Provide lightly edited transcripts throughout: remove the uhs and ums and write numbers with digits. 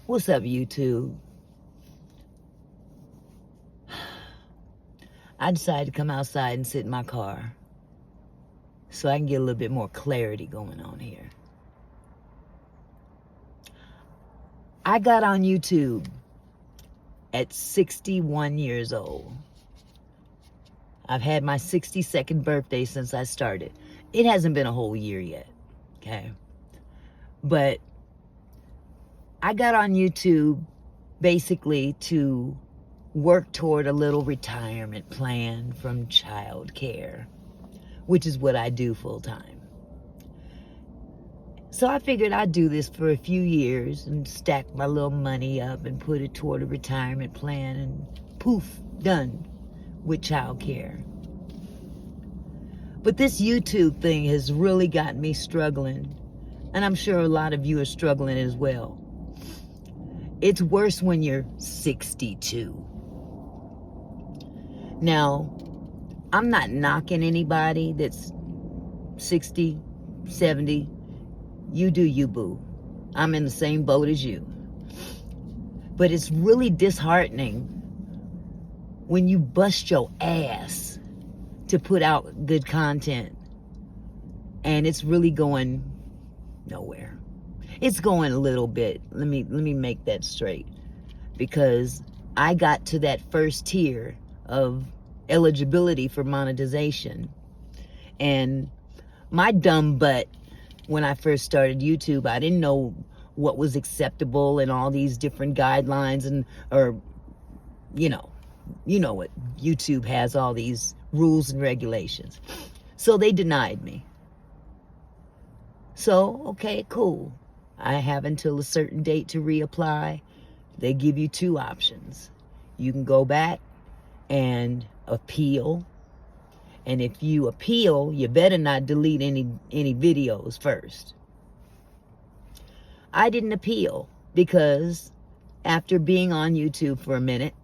What's up, YouTube? I decided to come outside and sit in my car so I can get a little bit more clarity going on here. I got on YouTube at 61 years old. I've had my 62nd birthday since I started. It hasn't been a whole year yet, okay? But I got on YouTube basically to work toward a little retirement plan from child care, which is what I do full time. So I figured I'd do this for a few years and stack my little money up and put it toward a retirement plan, and poof, done with child care. But this YouTube thing has really got me struggling, and I'm sure a lot of you are struggling as well. It's worse when you're 62. Now, I'm not knocking anybody that's 60, 70. You do you, boo. I'm in the same boat as you. But it's really disheartening when you bust your ass to put out good content and it's really going nowhere. It's going a little bit. Let me make that straight, because I got to that first tier of eligibility for monetization, and my dumb butt, when I first started YouTube, I didn't know what was acceptable and all these different guidelines, and you know what YouTube has, all these rules and regulations. So they denied me. So, okay, cool. I have until a certain date to reapply. They give you two options. You can go back and appeal. And if you appeal, you better not delete any videos first. I didn't appeal because after being on YouTube for a minute,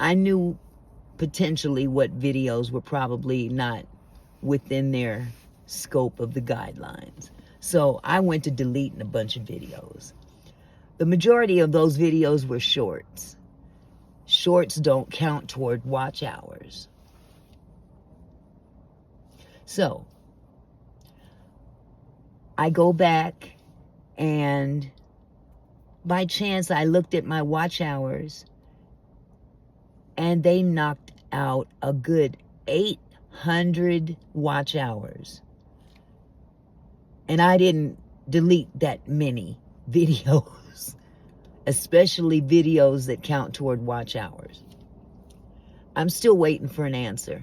I knew potentially what videos were probably not within their scope of the guidelines. So I went to deleting a bunch of videos. The majority of those videos were shorts. Shorts don't count toward watch hours. So I go back, and by chance I looked at my watch hours, and they knocked out a good 800 watch hours. And I didn't delete that many videos, especially videos that count toward watch hours. I'm still waiting for an answer.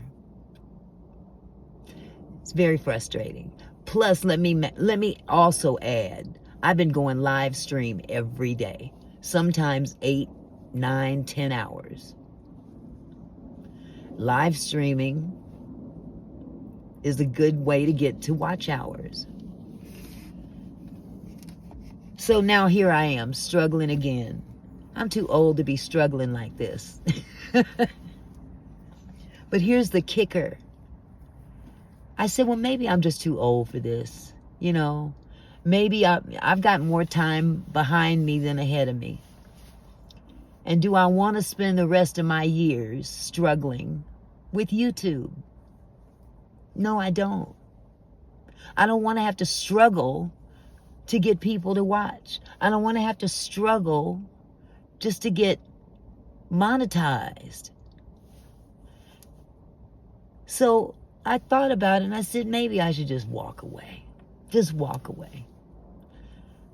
It's very frustrating. Plus, let me also add, I've been going live stream every day, sometimes 8, 9, 10 hours. Live streaming is a good way to get to watch hours. So now here I am, struggling again. I'm too old to be struggling like this. But here's the kicker. I said, well, maybe I'm just too old for this. You know, maybe I've got more time behind me than ahead of me. And do I want to spend the rest of my years struggling with YouTube? No, I don't. I don't want to have to struggle to get people to watch. I don't want to have to struggle just to get monetized. So I thought about it, and I said, maybe I should just walk away. Just walk away.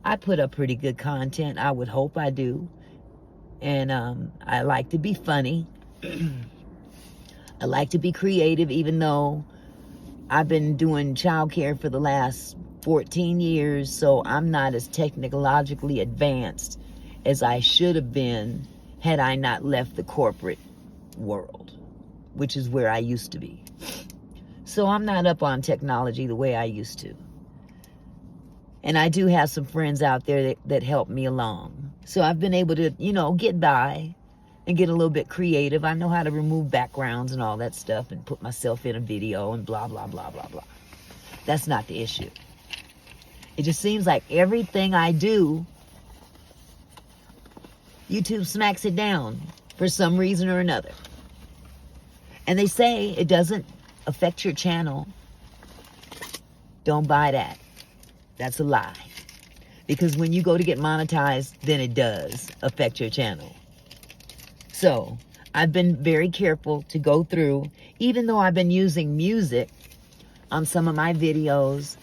I put up pretty good content. I would hope I do. And I like to be funny. I like to be creative, even though I've been doing childcare for the last 14 years, so I'm not as technologically advanced as I should have been had I not left the corporate world, which is where I used to be. So I'm not up on technology the way I used to. And I do have some friends out there that help me along. So I've been able to, get by and get a little bit creative. I know how to remove backgrounds and all that stuff and put myself in a video and blah, blah, blah, blah, blah. That's not the issue. It just seems like everything I do, YouTube smacks it down for some reason or another. And they say it doesn't affect your channel. Don't buy that. That's a lie. Because when you go to get monetized, then it does affect your channel. So I've been very careful to go through, even though I've been using music on some of my videos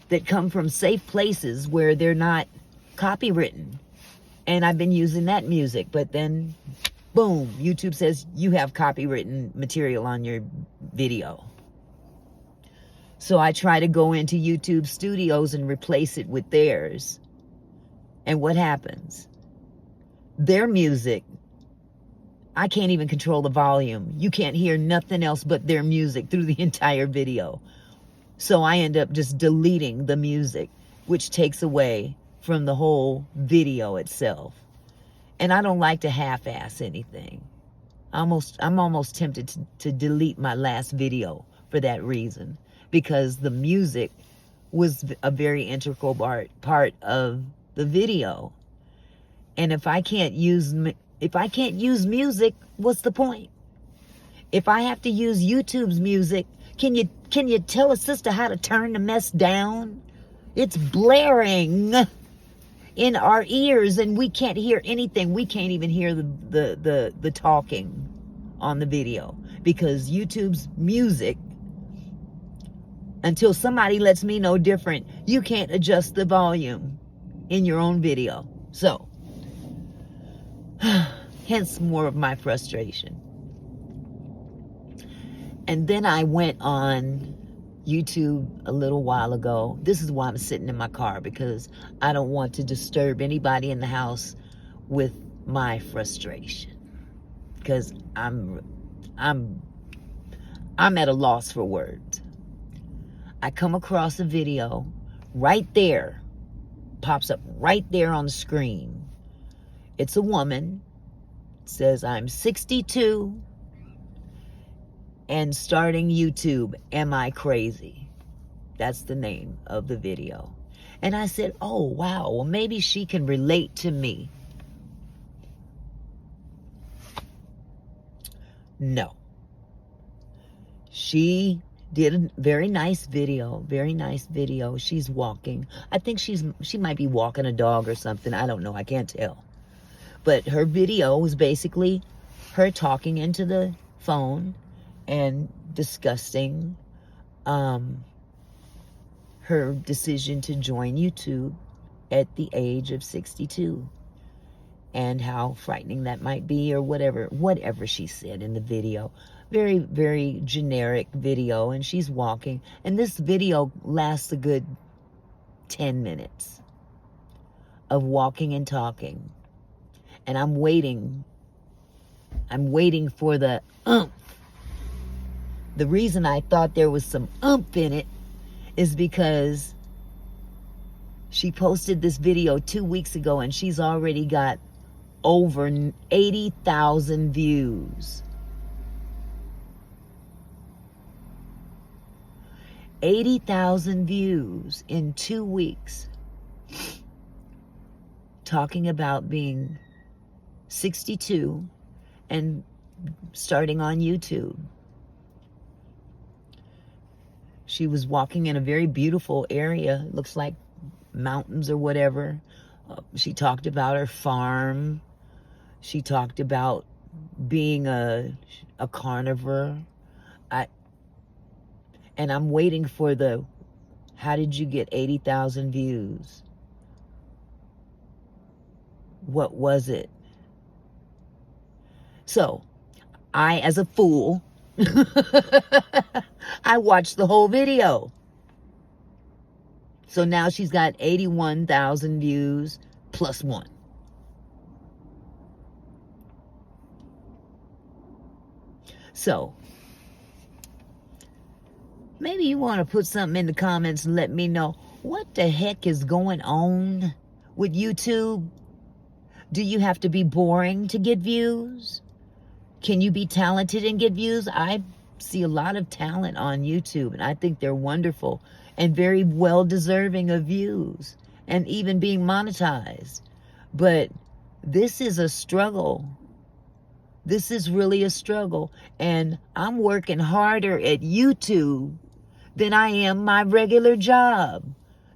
that come from safe places where they're not copywritten. And I've been using that music, but then boom, YouTube says you have copywritten material on your video. So I try to go into YouTube Studios and replace it with theirs. And what happens? Their music, I can't even control the volume. You can't hear nothing else but their music through the entire video. So I end up just deleting the music, which takes away from the whole video itself. And I don't like to half-ass anything. I'm almost tempted to delete my last video for that reason, because the music was a very integral part of the video. And if I can't use music, what's the point? If I have to use YouTube's music, can you tell a sister how to turn the mess down? It's blaring in our ears and we can't hear anything. We can't even hear the talking on the video because YouTube's music, until somebody lets me know different, you can't adjust the volume in your own video. So, hence more of my frustration. And then I went on YouTube a little while ago. This is why I'm sitting in my car, because I don't want to disturb anybody in the house with my frustration, because I'm at a loss for words. I come across a video right there, pops up right there on the screen. It's a woman. It says, I'm 62 and starting YouTube. Am I crazy? That's the name of the video. And I said, oh, wow, well, maybe she can relate to me. No. She did a very nice video, She's walking. I think she might be walking a dog or something. I don't know. I can't tell. But her video was basically her talking into the phone and discussing her decision to join YouTube at the age of 62 and how frightening that might be, or whatever she said in the video. Very, very generic video, and she's walking. And this video lasts a good 10 minutes of walking and talking. And I'm waiting for the oomph. The reason I thought there was some oomph in it is because she posted this video 2 weeks ago and she's already got over 80,000 views. 80,000 views in 2 weeks. Talking about being 62 and starting on YouTube. She was walking in a very beautiful area. It looks like mountains or whatever. She talked about her farm. She talked about being a carnivore. And I'm waiting for the, how did you get 80,000 views? What was it? So, I, as a fool, I watched the whole video. So now she's got 81,000 views plus one. So, maybe you want to put something in the comments and let me know what the heck is going on with YouTube. Do you have to be boring to get views? Can you be talented and get views? I see a lot of talent on YouTube, and I think they're wonderful and very well deserving of views and even being monetized. But This is a struggle. This is really a struggle. And I'm working harder at YouTube than I am my regular job.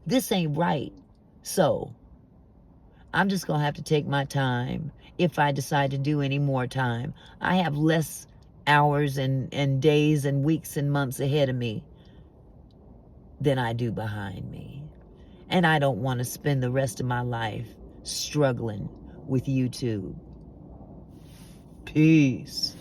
This ain't right. So I'm just going to have to take my time if I decide to do any more time. I have less hours and days and weeks and months ahead of me than I do behind me. And I don't want to spend the rest of my life struggling with YouTube. Peace.